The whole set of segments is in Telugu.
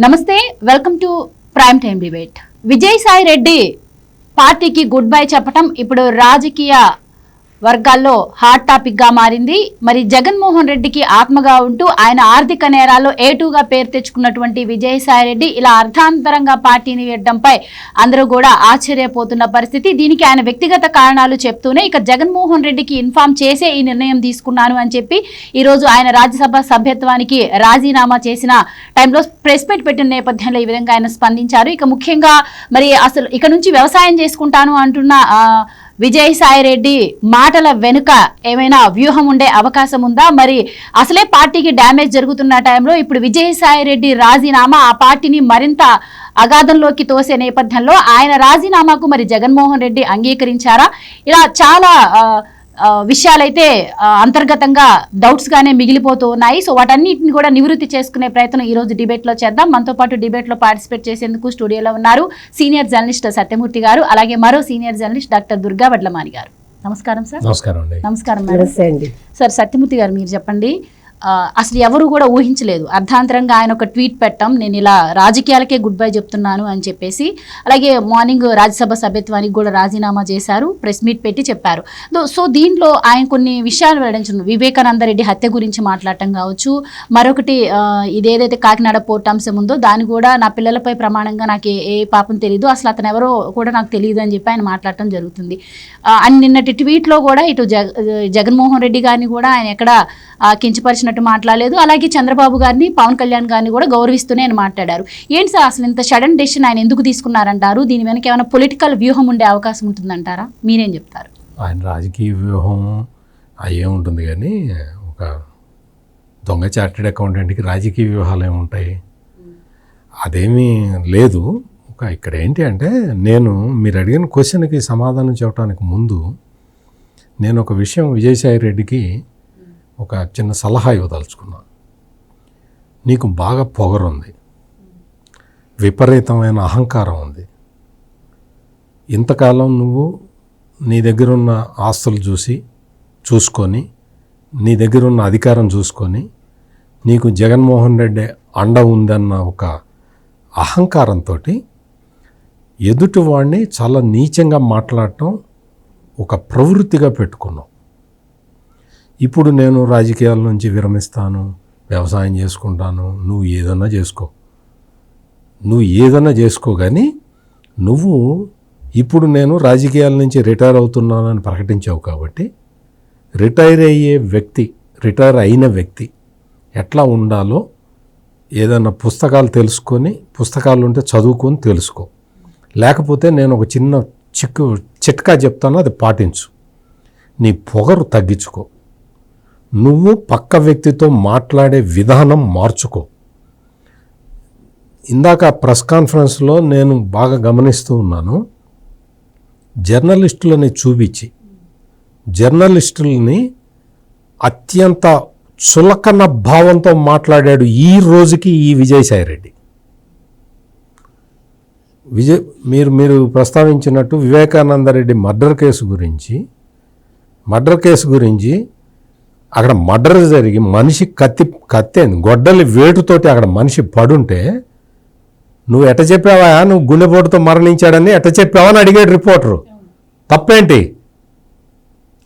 నమస్తే welcome to prime time debate. Vijayasai Reddy పార్టీకి గుడ్ బై చెప్పటం ఇప్పుడు రాజకీయ వర్గాల్లో హాట్ టాపిక్ గా మారింది. మరి జగన్మోహన్ రెడ్డికి ఆత్మగా ఉంటూ ఆయన ఆర్థిక నేరాల్లో ఏటూగా పేరు తెచ్చుకున్నటువంటి విజయసాయి రెడ్డి ఇలా అర్థాంతరంగా పార్టీని వేయడంపై అందరూ కూడా ఆశ్చర్యపోతున్న పరిస్థితి. దీనికి ఆయన వ్యక్తిగత కారణాలు చెప్తూనే ఇక జగన్మోహన్ రెడ్డికి ఇన్ఫార్మ్ చేసే ఈ నిర్ణయం తీసుకున్నాను అని చెప్పి ఈరోజు ఆయన రాజ్యసభ సభ్యత్వానికి రాజీనామా చేసిన టైంలో ప్రెస్ మీట్ పెట్టిన నేపథ్యంలో ఈ విధంగా ఆయన స్పందించారు. ఇక ముఖ్యంగా మరి అసలు ఇక నుంచి వ్యవసాయం చేసుకుంటాను అంటున్న విజయసాయి రెడ్డి మాటల వెనుక ఏమైనా వ్యూహం ఉండే అవకాశం ఉందా? మరి అసలే పార్టీకి డ్యామేజ్ జరుగుతున్న టైంలో ఇప్పుడు విజయసాయి రెడ్డి రాజీనామా ఆ పార్టీని మరింత అగాధంలోకి తోసే నేపథ్యంలో ఆయన రాజీనామాకు మరి జగన్మోహన్ రెడ్డి అంగీకరించారా? ఇలా చాలా విషయాలైతే అంతర్గతంగా డౌట్స్ గానే మిగిలిపోతూ ఉన్నాయి. సో వాటన్నిటిని కూడా నివృత్తి చేసుకునే ప్రయత్నం ఈ రోజు డిబేట్ లో చేద్దాం. మనతో పాటు డిబేట్ లో పార్టిసిపేట్ చేసేందుకు స్టూడియోలో ఉన్నారు సీనియర్ జర్నలిస్ట్ సత్యమూర్తి గారు, అలాగే మరో senior journalist doctor Durga Vadlamani గారు. నమస్కారం సార్. నమస్కారం మేడం. సార్ సత్యమూర్తి గారు, మీరు చెప్పండి, అసలు ఎవరు కూడా ఊహించలేదు, అర్ధాంతరంగా ఆయన ఒక ట్వీట్ పెట్టాం, నేను ఇలా రాజకీయాలకే గుడ్ బై చెప్తున్నాను అని చెప్పేసి. అలాగే మార్నింగ్ రాజ్యసభ సభ్యత్వానికి కూడా రాజీనామా చేశారు, ప్రెస్ మీట్ పెట్టి చెప్పారు. సో దీంట్లో ఆయన కొన్ని విషయాలు వెల్లడించారు. వివేకానంద రెడ్డి హత్య గురించి మాట్లాడటం కావచ్చు, మరొకటి ఇదేదైతే కాకినాడ పోర్ట్ అంశం ఉందో దాన్ని కూడా నా పిల్లలపై ప్రమాణంగా నాకు ఏ పాపం తెలియదు, అసలు అతను ఎవరో కూడా నాకు తెలియదు అని చెప్పి ఆయన మాట్లాడటం జరుగుతుంది. అండ్ నిన్నటి ట్వీట్లో కూడా ఇటు జగన్మోహన్ రెడ్డి గారిని కూడా ఆయన ఎక్కడ కించపరిచినట్టు మాట్లాడలేదు, అలాగే చంద్రబాబు గారిని పవన్ కళ్యాణ్ గారిని కూడా గౌరవిస్తూనే ఆయన మాట్లాడారు. ఏంటి సార్ అసలు ఇంత సడన్ డెసిషన్ ఆయన ఎందుకు తీసుకున్నారంటారు? దీని వెనక ఏమైనా పొలిటికల్ వ్యూహం ఉండే అవకాశం ఉంటుందంటారా? మీరేం చెప్తారు? ఆయన రాజకీయ వ్యూహం అయ్యే ఉంటుంది, కానీ ఒక దొంగ చార్టెడ్ అకౌంటెంట్కి రాజకీయ వ్యూహాలు ఏముంటాయి? అదేమీ లేదు. ఇక్కడ ఏంటి అంటే, మీరు అడిగిన క్వశ్చన్కి సమాధానం చెప్పడానికి ముందు నేను ఒక విషయం విజయసాయి రెడ్డికి ఒక చిన్న సలహా ఇవ్వదలుచుకున్నా. నీకు బాగా పొగరుంది, విపరీతమైన అహంకారం ఉంది. ఇంతకాలం నువ్వు నీ దగ్గరున్న ఆస్తులు చూసుకొని నీ దగ్గరున్న అధికారం చూసుకొని నీకు జగన్మోహన్ రెడ్డి అండ ఉందన్న ఒక అహంకారంతో ఎదుటివాడిని చాలా నీచంగా మాట్లాడటం ఒక ప్రవృత్తిగా పెట్టుకున్నావు. ఇప్పుడు నేను రాజకీయాల నుంచి విరమిస్తాను, వ్యవసాయం చేసుకుంటాను, నువ్వు ఏదన్నా చేసుకో కానీ నువ్వు ఇప్పుడు నేను రాజకీయాల నుంచి రిటైర్ అవుతున్నానని ప్రకటించావు కాబట్టి రిటైర్ అయిన వ్యక్తి ఎట్లా ఉండాలో ఏదన్నా పుస్తకాలు ఉంటే చదువుకొని తెలుసుకో. లేకపోతే నేను ఒక చిన్న చిట్కా చెప్తాను, అది పాటించు. నీ పొగరు తగ్గించుకో, నువ్వు పక్క వ్యక్తితో మాట్లాడే విధానం మార్చుకో. ఇందాక ప్రెస్ కాన్ఫరెన్స్లో నేను బాగా గమనిస్తూ ఉన్నాను, జర్నలిస్టులని చూపించి జర్నలిస్టులని అత్యంత చులకన భావంతో మాట్లాడాడు ఈ రోజుకి ఈ విజయసాయి రెడ్డి. మీరు ప్రస్తావించినట్టు వివేకానంద రెడ్డి మర్డర్ కేసు గురించి అక్కడ మర్డర్ జరిగి మనిషి కత్తి గొడ్డలి వేటుతోటి అక్కడ మనిషి పడుంటే నువ్వు ఎట్ట చెప్పావా, నువ్వు గుండెపోటుతో మరణించాడని ఎట్ట చెప్పావా అని అడిగాడు రిపోర్టరు. తప్పేంటి?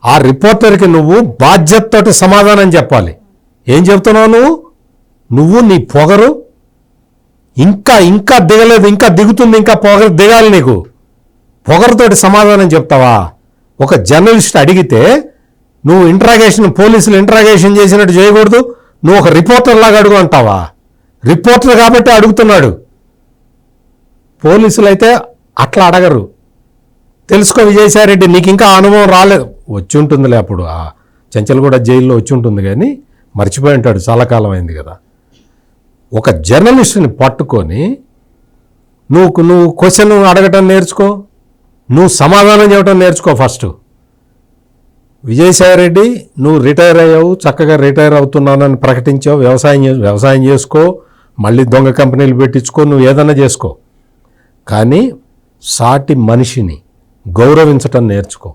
ఆ రిపోర్టర్కి నువ్వు బాధ్యతతోటి సమాధానం చెప్పాలి. ఏం చెప్తున్నావు నువ్వు నీ పొగరు ఇంకా దిగలేదు, ఇంకా దిగుతుంది, ఇంకా పొగరు దిగాలి. నీకు పొగరుతోటి సమాధానం చెప్తావా? ఒక జర్నలిస్ట్ అడిగితే నువ్వు పోలీసులు ఇంట్రాగేషన్ చేసినట్టు చేయకూడదు, నువ్వు ఒక రిపోర్టర్ లాగా అడుగు అంటావా? రిపోర్టర్ కాబట్టి అడుగుతున్నాడు, పోలీసులు అయితే అట్లా అడగరు. తెలుసుకో విజయసాయి రెడ్డి, నీకు ఇంకా అనుభవం రాలేదు. వచ్చి ఉంటుందిలే, అప్పుడు ఆ చెంచల్గూడ జైల్లో వచ్చి ఉంటుంది, కానీ మర్చిపోయి ఉంటాడు, చాలా కాలం అయింది కదా. ఒక జర్నలిస్ట్ని పట్టుకొని నువ్వు క్వశ్చన్ అడగటం నేర్చుకో, నువ్వు సమాధానం చెప్పడం నేర్చుకో ఫస్ట్. విజయసాయి రెడ్డి, నువ్వు రిటైర్ అయ్యావు, చక్కగా రిటైర్ అవుతున్నానని ప్రకటించావు, వ్యవసాయం చేసుకో, మళ్ళీ దొంగ కంపెనీలు పెట్టించుకో, నువ్వు ఏదైనా చేసుకో, కానీ సాటి మనిషిని గౌరవించటం నేర్చుకో.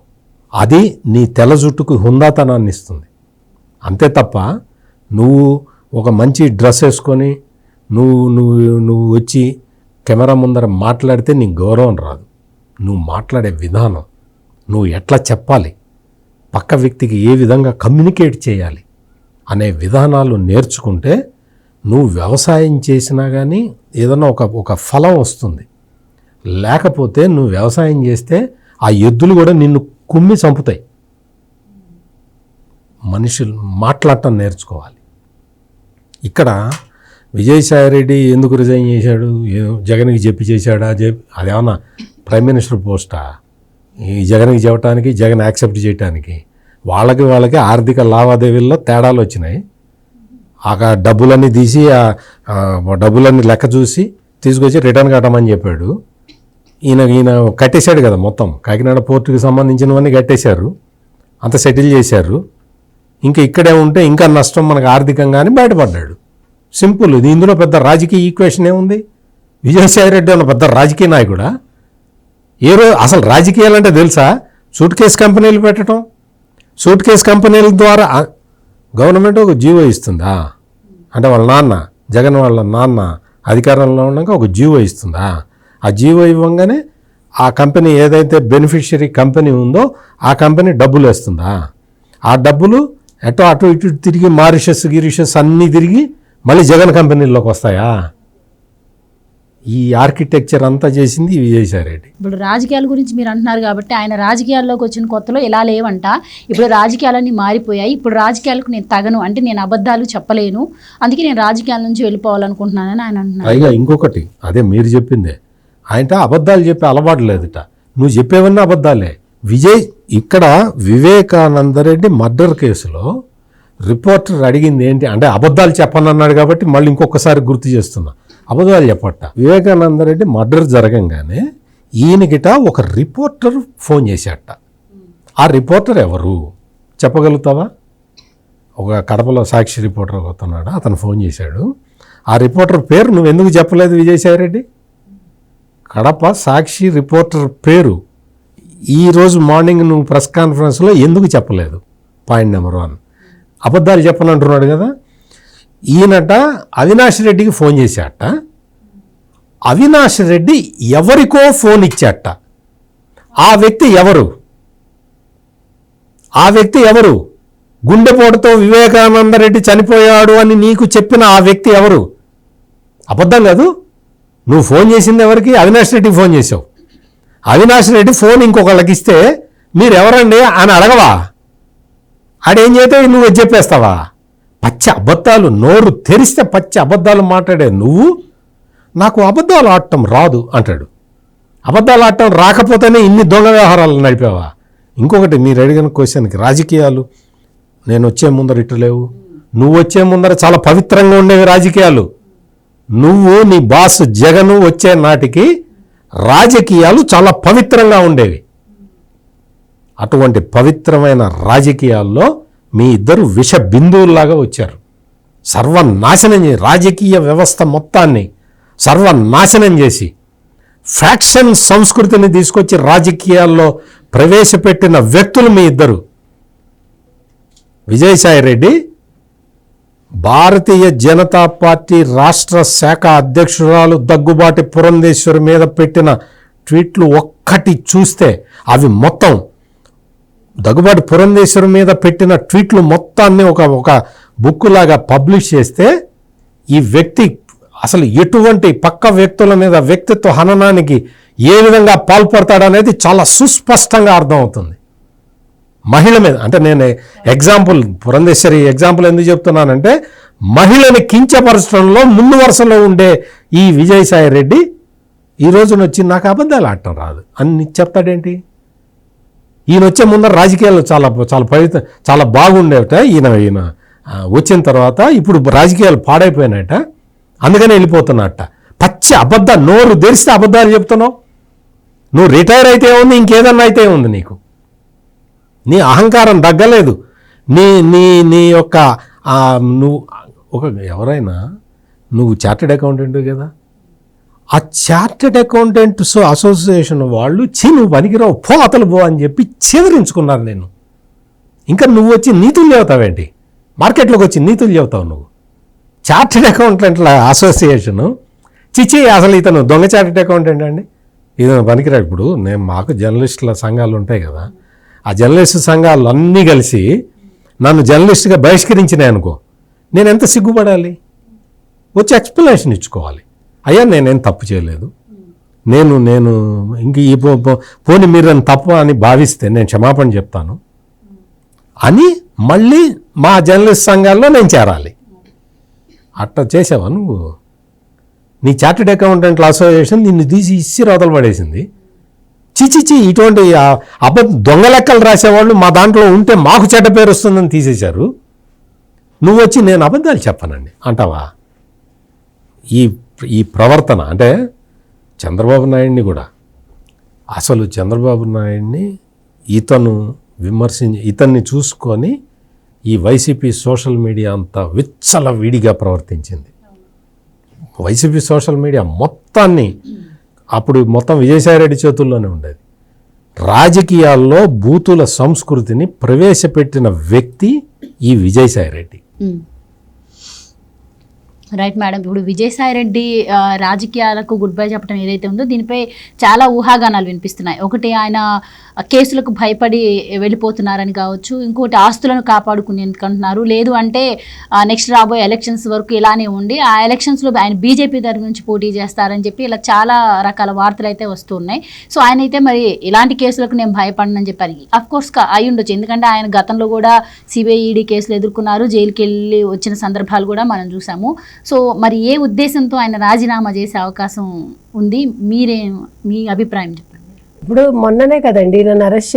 అది నీ తెల్ల జుట్టుకు హుందాతనాన్ని ఇస్తుంది. అంతే తప్ప నువ్వు ఒక మంచి డ్రెస్ వేసుకొని నువ్వు వచ్చి కెమెరా ముందర మాట్లాడితే నీకు గౌరవం రాదు. నువ్వు మాట్లాడే విధానం, నువ్వు ఎట్లా చెప్పాలి, పక్క వ్యక్తికి ఏ విధంగా కమ్యూనికేట్ చేయాలి అనే విధానాలు నేర్చుకుంటే నువ్వు వ్యవసాయం చేసినా కానీ ఏదైనా ఒక ఫలం వస్తుంది. లేకపోతే నువ్వు వ్యవసాయం చేస్తే ఆ ఎద్దులు కూడా నిన్ను కుమ్మి చంపుతాయి. మనుషులు మాట్లాడటం నేర్చుకోవాలి. ఇక్కడ విజయసాయిరెడ్డి ఎందుకు రిజైన్ చేశాడు? జగన్కి చెప్పి చేశాడా? అదేమన్నా ప్రైమ్ మినిస్టర్ పోస్టా? ఈ జగన్కి చెప్పడానికి, జగన్ యాక్సెప్ట్ చేయడానికి వాళ్ళకి ఆర్థిక లావాదేవీల్లో తేడాలు వచ్చినాయి. ఆ డబ్బులన్నీ తీసి ఆ డబ్బులన్నీ లెక్క చూసి తీసుకొచ్చి రిటర్న్ కట్టమని చెప్పాడు. ఈయన కట్టేశాడు కదా మొత్తం. కాకినాడ పోర్టుకి సంబంధించినవన్నీ కట్టేశారు, అంత సెటిల్ చేశారు. ఇంకా ఇక్కడే ఉంటే ఇంకా నష్టం మనకు ఆర్థికంగానే బయటపడ్డాడు. సింపుల్. ఇది ఇందులో పెద్ద రాజకీయ ఈక్వేషన్ ఏముంది? విజయసాయిరెడ్డి అన్న పెద్ద రాజకీయ నాయకుడా? అసలు రాజకీయాలు అంటే తెలుసా? సూట్ కేసు కంపెనీలు పెట్టడం, సూట్ కేసు కంపెనీల ద్వారా గవర్నమెంట్ ఒక జీవో ఇస్తుందా? అంటే వాళ్ళ నాన్న, జగన్ వాళ్ళ నాన్న అధికారంలో ఉన్నాక ఒక జీవో ఇస్తుందా? ఆ జీవో ఇవ్వగానే ఆ కంపెనీ ఏదైతే బెనిఫిషియరీ కంపెనీ ఉందో ఆ కంపెనీ డబ్బులు వేస్తుందా? ఆ డబ్బులు అటు ఇటు తిరిగి మారిషస్ అన్నీ తిరిగి మళ్ళీ జగన్ కంపెనీల్లోకి వస్తాయా? ఈ ఆర్కిటెక్చర్ అంతా చేసింది విజయసాయిరెడ్డి. ఇప్పుడు రాజకీయాల గురించి మీరు అంటున్నారు కాబట్టి ఆయన రాజకీయాల్లోకి వచ్చిన కొత్తలో ఇలా లేవంట. ఇప్పుడు రాజకీయాలన్నీ మారిపోయాయి. ఇప్పుడు రాజకీయాలకు నేను తగను, అంటే నేను అబద్ధాలు చెప్పలేను, అందుకే నేను రాజకీయాల నుంచి వెళ్ళిపోవాలనుకుంటున్నానని ఆయన అంటున్నారు. పైగా ఇంకొకటి, అదే మీరు చెప్పిందే, ఆయన అబద్ధాలు చెప్పే అలవాటు లేదుట. నువ్వు చెప్పేవన్నీ అబద్ధాలే. ఇక్కడ వివేకానందరెడ్డి మర్డర్ కేసులో రిపోర్టర్ అడిగింది ఏంటి అంటే అబద్ధాలు చెప్పనన్నాడు కాబట్టి మళ్ళీ ఇంకొకసారి గుర్తు చేస్తున్నా, అబద్ధాలు చెప్పట. వివేకానందరెడ్డి మర్డర్ జరగంగానే ఈయనకిట ఒక రిపోర్టర్ ఫోన్ చేశాట. ఆ రిపోర్టర్ ఎవరు చెప్పగలుగుతావా? ఒక కడపలో సాక్షి రిపోర్టర్ అవుతున్నాడు, అతను ఫోన్ చేశాడు. ఆ రిపోర్టర్ పేరు నువ్వు ఎందుకు చెప్పలేదు విజయసాయిరెడ్డి? కడప సాక్షి రిపోర్టర్ పేరు ఈరోజు మార్నింగ్ నువ్వు ప్రెస్ కాన్ఫరెన్స్లో ఎందుకు చెప్పలేదు? Point number 1. అబద్ధాలు చెప్పనంటున్నాడు కదా. ఈయనట అవినాష్ రెడ్డికి ఫోన్ చేశాట. అవినాష్ రెడ్డి ఎవరికో ఫోన్ ఇచ్చాట. ఆ వ్యక్తి ఎవరు? గుండెపోటుతో వివేకానందరెడ్డి చనిపోయాడు అని నీకు చెప్పిన ఆ వ్యక్తి ఎవరు? అబద్ధం కాదు. నువ్వు ఫోన్ చేసింది ఎవరికి? అవినాష్ రెడ్డికి ఫోన్ చేసావు. అవినాష్ రెడ్డి ఫోన్ ఇంకొకళ్ళకి ఇస్తే మీరెవరండి అని అడగవా? ఆడేం చేస్తే నువ్వు చెప్పేస్తావా? పచ్చి అబద్ధాలు, నోరు తెరిస్తే పచ్చి అబద్ధాలు మాట్లాడే నువ్వు నాకు అబద్ధాలు ఆడటం రాదు అంటాడు. అబద్ధాలు ఆడటం రాకపోతేనే ఇన్ని దొంగ వ్యవహారాలు నడిపావా? ఇంకొకటి, మీరు అడిగిన క్వశ్చన్కి రాజకీయాలు నేను వచ్చే ముందర ఇటు లేవు, నువ్వు వచ్చే ముందర చాలా పవిత్రంగా ఉండేవి రాజకీయాలు. నువ్వు నీ బాస్ జగన్ వచ్చే నాటికి రాజకీయాలు చాలా పవిత్రంగా ఉండేవి. అటువంటి పవిత్రమైన రాజకీయాల్లో మీ ఇద్దరు విష బిందువుల్లాగా వచ్చారు. సర్వనాశనం చేసి రాజకీయ వ్యవస్థ మొత్తాన్ని సర్వనాశనం చేసి ఫ్యాక్షన్ సంస్కృతిని తీసుకొచ్చి రాజకీయాల్లో ప్రవేశపెట్టిన వ్యక్తులు మీ ఇద్దరు. విజయసాయిరెడ్డి భారతీయ జనతా పార్టీ రాష్ట్ర శాఖ అధ్యక్షురాలు దగ్గుబాటి పురంధేశ్వరి మీద పెట్టిన ట్వీట్లు ఒక్కటి చూస్తే అవి మొత్తం దగ్గుబాటి పురంధేశ్వరి మీద పెట్టిన ట్వీట్లు మొత్తాన్ని ఒక బుక్ లాగా పబ్లిష్ చేస్తే ఈ వ్యక్తి అసలు ఎటువంటి పక్క వ్యక్తుల మీద వ్యక్తిత్వ హననానికి ఏ విధంగా పాల్పడతాడనేది చాలా సుస్పష్టంగా అర్థమవుతుంది. మహిళ మీద అంటే నేను ఎగ్జాంపుల్ పురంధేశ్వరి ఎగ్జాంపుల్ ఎందుకు చెప్తున్నానంటే మహిళని కించపరచడంలో ముందు వరుసలో ఉండే ఈ విజయసాయిరెడ్డి ఈ రోజున వచ్చి నాకు అబద్ధాలు ఆడటం రాదు అని చెప్తాడేంటి? ఈయన వచ్చే ముందర రాజకీయాలు చాలా చాలా పవిత్ర చాలా బాగుండేట. ఈయన వచ్చిన తర్వాత ఇప్పుడు రాజకీయాలు పాడైపోయినాయట, అందుకని వెళ్ళిపోతున్నట్ట. పచ్చి అబద్ధాలు, నోరు తెరిస్తే అబద్ధాలు చెప్తున్నావు. నువ్వు రిటైర్ అయితే ఉంది, ఇంకేదన్నా అయితే ఉంది. నీకు నీ అహంకారం తగ్గలేదు. నీ నీ నీ యొక్క నువ్వు ఎవరైనా నువ్వు చార్టెడ్ అకౌంటెంట్ కదా, ఆ చార్టెడ్ అకౌంటెంట్స్ అసోసియేషన్ వాళ్ళు నువ్వు పనికిరావు పో అతలు పో అని చెప్పి చెదిరించుకున్నారు నేను. ఇంకా నువ్వు వచ్చి నీతులు చెబుతావేంటి? మార్కెట్లోకి వచ్చి నీతులు చెబుతావు నువ్వు. చార్టెడ్ అకౌంటెంట్ల అసోసియేషను చిచి అసలు ఇతను దొంగ చార్టెడ్ అకౌంటెంట్ అండి, ఇతను పనికిరాడు. ఇప్పుడు మాకు జర్నలిస్టుల సంఘాలు ఉంటాయి కదా, ఆ జర్నలిస్టు సంఘాలు అన్నీ కలిసి నన్ను జర్నలిస్ట్గా బహిష్కరించినాయి అనుకో, నేను ఎంత సిగ్గుపడాలి? వచ్చి ఎక్స్ప్లెనేషన్ ఇచ్చుకోవాలి. అయ్యా నేనేం తప్పు చేయలేదు, నేను ఇంక ఈ పోనీ మీరు నన్ను తప్పు అని భావిస్తే నేను క్షమాపణ చెప్తాను అని మళ్ళీ మా జర్నలిస్ట్ సంఘాల్లో నేను చేరాలి. అట్లా చేసావా నువ్వు? నీ చార్టెడ్ అకౌంటెంట్ల అసోసియేషన్ నిన్ను తీసి ఇచ్చి రోతలు పడేసింది. చిచిచి ఇటువంటి దొంగ లెక్కలు రాసేవాళ్ళు మా దాంట్లో ఉంటే మాకు చెడ్డ పేరు వస్తుందని తీసేశారు. నువ్వు వచ్చి నేను అబద్ధాలు చెప్పనండి అంటావా? ఈ ప్రవర్తన అంటే చంద్రబాబు నాయుడిని కూడా, అసలు చంద్రబాబు నాయుడిని ఇతన్ని చూసుకొని ఈ వైసీపీ సోషల్ మీడియా అంతా విచ్చలవిడిగా ప్రవర్తించింది. వైసీపీ సోషల్ మీడియా మొత్తాన్ని అప్పుడు మొత్తం విజయసాయిరెడ్డి చేతుల్లోనే ఉండేది. రాజకీయాల్లో బూతుల సంస్కృతిని ప్రవేశపెట్టిన వ్యక్తి ఈ విజయసాయిరెడ్డి. Right madam. ఇప్పుడు విజయసాయిరెడ్డి రాజకీయాలకు గుడ్ బై చెప్పడం ఏదైతే ఉందో దీనిపై చాలా ఊహాగానాలు వినిపిస్తున్నాయి. ఒకటి ఆయన కేసులకు భయపడి వెళ్ళిపోతున్నారని కావచ్చు, ఇంకోటి ఆస్తులను కాపాడుకునేందుకు అంటున్నారు, లేదు అంటే నెక్స్ట్ రాబోయే ఎలక్షన్స్ వరకు ఇలానే ఉండి ఆ ఎలక్షన్స్లో ఆయన బీజేపీ తరఫు నుంచి పోటీ చేస్తారని చెప్పి ఇలా చాలా రకాల వార్తలు అయితే వస్తున్నాయి. సో ఆయన అయితే మరి ఇలాంటి కేసులకు నేను భయపడనని చెప్పారు. అఫ్కోర్స్ అయి ఉండొచ్చు, ఎందుకంటే ఆయన గతంలో కూడా సిబిఐ ఈడీ కేసులు ఎదుర్కొన్నారు, జైలుకి వెళ్ళి వచ్చిన సందర్భాలు కూడా మనం చూసాము. సో మరి ఏ ఉద్దేశంతో ఆయన రాజీనామా చేసే అవకాశం ఉంది? మీ అభిప్రాయం చెప్పండి. ఇప్పుడు మొన్ననే కదండి నన్ను అరెస్ట్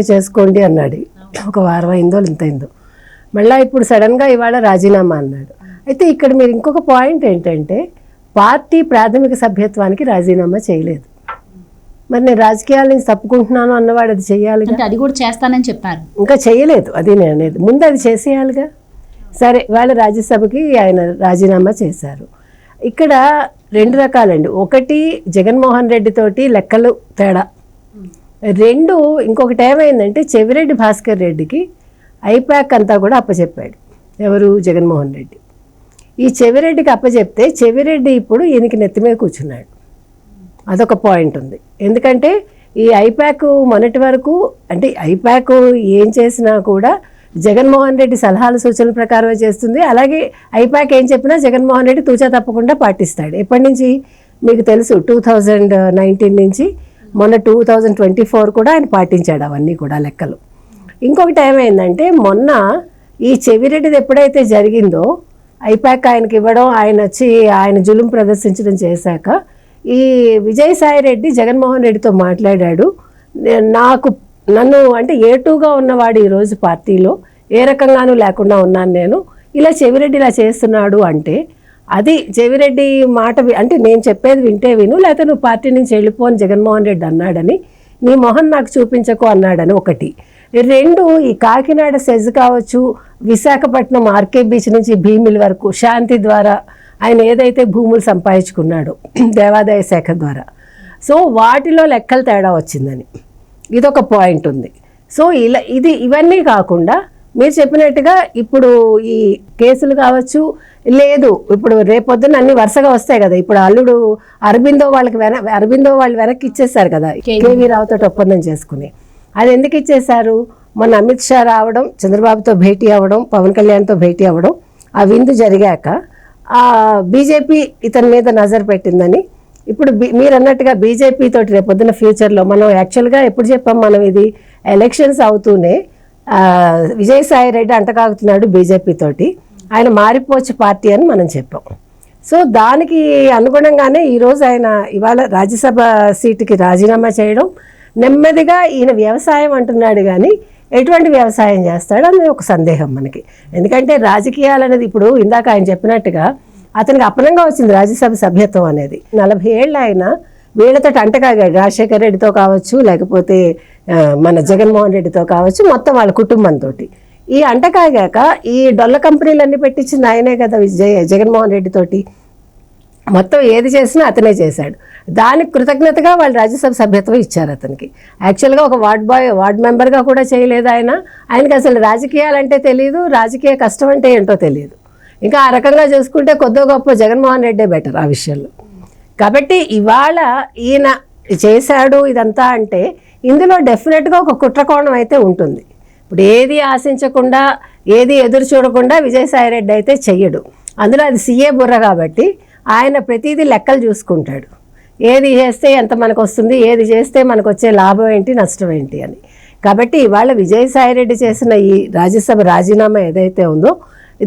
చేసుకోండి అన్నాడు. ఒక వారం అయిందో ఇంతైందో, మళ్ళీ ఇప్పుడు సడన్గా ఇవాళ రాజీనామా అన్నాడు. అయితే ఇక్కడ మీరు ఇంకొక పాయింట్ ఏంటంటే పార్టీ ప్రాథమిక సభ్యత్వానికి రాజీనామా చేయలేదు. మరి నేను రాజకీయాల నుంచి తప్పుకుంటున్నాను అన్నవాడు అది చెయ్యాలి, అది కూడా చేస్తానని చెప్పారు. ఇంకా చేయలేదు, అది నేను అనేది ముందు అది చేసేయాలిగా. సరే వాళ్ళ రాజ్యసభకి ఆయన రాజీనామా చేశారు. ఇక్కడ రెండు రకాలండి. ఒకటి జగన్మోహన్ రెడ్డి తోటి లెక్కలు తేడా, రెండు ఇంకొకటి ఏమైందంటే చెవిరెడ్డి భాస్కర్ రెడ్డికి ఐపాక్ అంతా కూడా అప్పచెప్పాడు. ఎవరు? జగన్మోహన్ రెడ్డి. ఈ చెవిరెడ్డికి అప్పచెప్తే చెవిరెడ్డి ఇప్పుడు ఈయనకి నెత్తి మీద కూర్చున్నాడు. అదొక పాయింట్ ఉంది. ఎందుకంటే ఈ ఐపాక్ మొన్నటి వరకు అంటే ఐపాక్ ఏం చేసినా కూడా జగన్మోహన్ రెడ్డి సలహాలు సూచనల ప్రకారమే చేస్తుంది. అలాగే ఐపాక్ ఏం చెప్పినా జగన్మోహన్ రెడ్డి తూచా తప్పకుండా పాటిస్తాడు. ఎప్పటి నుంచి మీకు తెలుసు, 2019 నుంచి మొన్న 2024 కూడా ఆయన పాటించాడు అవన్నీ కూడా లెక్కలు. ఇంకొకటి ఏమైందంటే మొన్న ఈ చెవిరెడ్డిది ఎప్పుడైతే జరిగిందో ఐపాక్ ఆయనకి ఇవ్వడం, ఆయన వచ్చి ఆయన జులుం ప్రదర్శించడం చేశాక ఈ విజయసాయిరెడ్డి జగన్మోహన్ రెడ్డితో మాట్లాడాడు. నన్ను అంటే ఏటూగా ఉన్నవాడు ఈరోజు పార్టీలో ఏ రకంగానూ లేకుండా ఉన్నాను నేను, ఇలా చెవిరెడ్డి ఇలా చేస్తున్నాడు అంటే అది చెవిరెడ్డి మాట అంటే నేను చెప్పేది వింటే విను, లేకపోతే నువ్వు పార్టీ నుంచి వెళ్ళిపోని జగన్మోహన్ రెడ్డి అన్నాడని, నీ మొహం నాకు చూపించకు అన్నాడని ఒకటి. రెండు, ఈ కాకినాడ సెజ్ కావచ్చు, విశాఖపట్నం ఆర్కే బీచ్ నుంచి భీమిల్ వరకు శాంతి ద్వారా ఆయన ఏదైతే భూములు సంపాదించుకున్నాడో దేవాదాయ శాఖ ద్వారా, సో వాటిలో లెక్కలు తేడా వచ్చిందని ఇదొక పాయింట్ ఉంది. సో ఇవన్నీ కాకుండా మీరు చెప్పినట్టుగా ఇప్పుడు ఈ కేసులు కావచ్చు, లేదు ఇప్పుడు రేపొద్దున అన్ని వరుసగా వస్తాయి కదా. ఇప్పుడు అల్లుడు అరబిందో వాళ్ళు వెనక్కి ఇచ్చేసారు కదా, కేవీ రావుతో ఒప్పందం చేసుకుని. అది ఎందుకు ఇచ్చేశారు? మొన్న అమిత్ షా రావడం, చంద్రబాబుతో భేటీ అవ్వడం, పవన్ కళ్యాణ్తో భేటీ అవ్వడం, ఆ విందు జరిగాక బీజేపీ ఇతని మీద నజర్ పెట్టిందని. ఇప్పుడు మీరు అన్నట్టుగా బీజేపీ తోటి రేపొద్దున ఫ్యూచర్లో మనం యాక్చువల్గా ఎప్పుడు చెప్పాం, మనం ఇది ఎలక్షన్స్ అవుతూనే విజయసాయి రెడ్డి అంటకాగుతున్నాడు బీజేపీ తోటి, ఆయన మారిపోవచ్చు పార్టీ అని మనం చెప్పాం. సో దానికి అనుగుణంగానే ఈరోజు ఆయన ఇవాళ రాజ్యసభ సీటుకి రాజీనామా చేయడం, నెమ్మదిగా ఈయన వ్యవసాయం అంటున్నాడు కానీ ఎటువంటి వ్యవసాయం చేస్తాడు అనేది ఒక సందేహం మనకి. ఎందుకంటే రాజకీయాలు అనేది ఇప్పుడు ఇందాక ఆయన చెప్పినట్టుగా అతనికి అపనంగా వచ్చింది రాజ్యసభ సభ్యత్వం అనేది. 40 ఏళ్ళు ఆయన వీళ్ళతో అంటకాగాడు, రాజశేఖర్ రెడ్డితో కావచ్చు, లేకపోతే మన జగన్మోహన్ రెడ్డితో కావచ్చు, మొత్తం వాళ్ళ కుటుంబంతో. ఈ అంటకాగాక ఈ డొల్ల కంపెనీలన్నీ పెట్టించింది ఆయనే కదా జగన్మోహన్ రెడ్డితోటి. మొత్తం ఏది చేసినా అతనే చేశాడు. దానికి కృతజ్ఞతగా వాళ్ళు రాజ్యసభ సభ్యత్వం ఇచ్చారు అతనికి. యాక్చువల్గా ఒక వార్డ్ మెంబర్గా కూడా చేయలేదు ఆయనకి అసలు రాజకీయాలంటే తెలియదు, రాజకీయ కష్టం అంటే ఏంటో తెలియదు. ఇంకా ఆ రకంగా చూసుకుంటే కొద్ది గొప్ప జగన్మోహన్ రెడ్డే బెటర్ ఆ విషయంలో. కాబట్టి ఇవాళ ఈయన చేశాడు ఇదంతా అంటే ఇందులో డెఫినెట్గా ఒక కుట్రకోణం అయితే ఉంటుంది. ఇప్పుడు ఏది ఆశించకుండా ఏది ఎదురు చూడకుండా విజయసాయిరెడ్డి అయితే చెయ్యడు. అందులో అది సీఏ బుర్ర కాబట్టి ఆయన ప్రతిదీ లెక్కలు చూసుకుంటాడు. ఏది చేస్తే ఎంత మనకు వస్తుంది, ఏది చేస్తే మనకు వచ్చే లాభం ఏంటి, నష్టం ఏంటి అని. కాబట్టి ఇవాళ విజయసాయిరెడ్డి చేసిన ఈ రాజ్యసభ రాజీనామా ఏదైతే ఉందో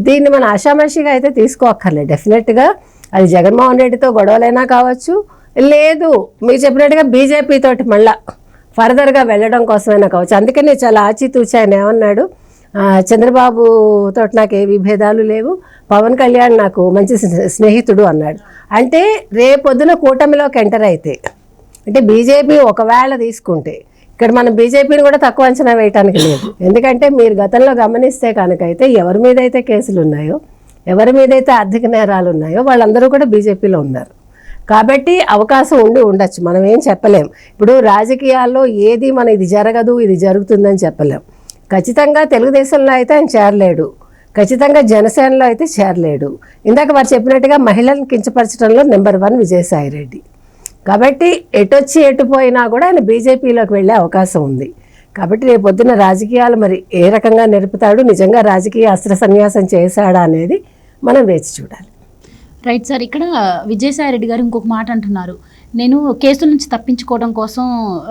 దీన్ని మన ఆషామాషిగా అయితే తీసుకోక్కర్లేదు. డెఫినెట్గా అది జగన్మోహన్ రెడ్డితో గొడవలైనా కావచ్చు, లేదు మీరు చెప్పినట్టుగా బీజేపీ తోటి మళ్ళా ఫర్దర్గా వెళ్ళడం కోసమైనా కావచ్చు. అందుకనే చాలా ఆచితూచి ఆయన ఏమన్నాడు, చంద్రబాబు తోటి నాకు ఏ విభేదాలు లేవు, పవన్ కళ్యాణ్ నాకు మంచి స్నేహితుడు అన్నాడు. అంటే రేపొద్దున కూటమిలోకి ఎంటర్ అయితే, అంటే బీజేపీ ఒకవేళ తీసుకుంటే, ఇక్కడ మనం బీజేపీని కూడా తక్కువ అంచనా వేయటానికి లేదు. ఎందుకంటే మీరు గతంలో గమనిస్తే కనుకైతే ఎవరి మీద అయితే కేసులు ఉన్నాయో, ఎవరి మీద అయితే ఆర్థిక నేరాలు ఉన్నాయో వాళ్ళందరూ కూడా బీజేపీలో ఉన్నారు. కాబట్టి అవకాశం ఉండొచ్చు, మనం ఏం చెప్పలేం. ఇప్పుడు రాజకీయాల్లో ఏది మన ఇది జరగదు ఇది జరుగుతుందని చెప్పలేం. ఖచ్చితంగా తెలుగుదేశంలో అయితే ఆయన చేరలేడు, ఖచ్చితంగా జనసేనలో అయితే చేరలేడు. ఇందాక వారు చెప్పినట్టుగా మహిళలను కించపరచడంలో నెంబర్ 1 విజయసాయిరెడ్డి. కాబట్టి ఎటొచ్చి ఎటుపోయినా కూడా ఆయన బీజేపీలోకి వెళ్ళే అవకాశం ఉంది. కాబట్టి రేపు పొద్దున రాజకీయాలు మరి ఏ రకంగా నిలుపుతాడు, నిజంగా రాజకీయ అస్త్ర సన్యాసం చేశాడా అనేది మనం వేచి చూడాలి. రైట్ సార్, ఇక్కడ విజయసాయిరెడ్డి గారు ఇంకొక మాట అంటున్నారు, నేను కేసుల నుంచి తప్పించుకోవడం కోసం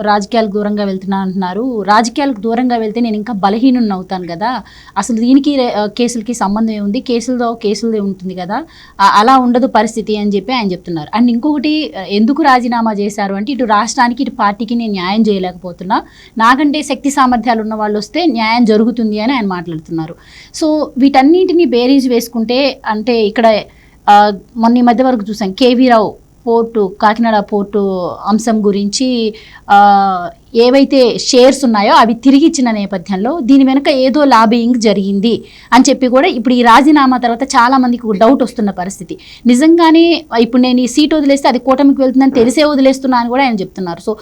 రాజకీయాలకు దూరంగా వెళ్తున్నాను అంటున్నారు. రాజకీయాలకు దూరంగా వెళ్తే నేను ఇంకా బలహీనుని అవుతాను కదా, అసలు దీనికి కేసులకి సంబంధం ఏముంది, కేసులదే ఉంటుంది కదా, అలా ఉండదు పరిస్థితి అని చెప్పి ఆయన చెప్తున్నారు. అండ్ ఇంకొకటి, ఎందుకు రాజీనామా చేశారు అంటే ఇటు రాష్ట్రానికి ఇటు పార్టీకి నేను న్యాయం చేయలేకపోతున్నా, నాకంటే శక్తి సామర్థ్యాలు ఉన్న వాళ్ళు వస్తే న్యాయం జరుగుతుంది అని ఆయన మాట్లాడుతున్నారు. సో వీటన్నిటిని బేరీజ్ వేసుకుంటే, అంటే ఇక్కడ మొన్న ఈ మధ్య వరకు చూసాం కేవీ రావు పోర్టు, కాకినాడ పోర్టు అంశం గురించి ఏవైతే షేర్స్ ఉన్నాయో అవి తిరిగి ఇచ్చిన నేపథ్యంలో దీని వెనుక ఏదో లాబియింగ్ జరిగింది అని చెప్పి కూడా ఇప్పుడు ఈ రాజీనామా తర్వాత చాలామందికి ఒక డౌట్ వస్తున్న పరిస్థితి. నిజంగానే ఇప్పుడు నేను ఈ సీట్ వదిలేస్తే అది కూటమికి వెళ్తుందని తెలిసే వదిలేస్తున్నా అని కూడా ఆయన చెప్తున్నారు. సో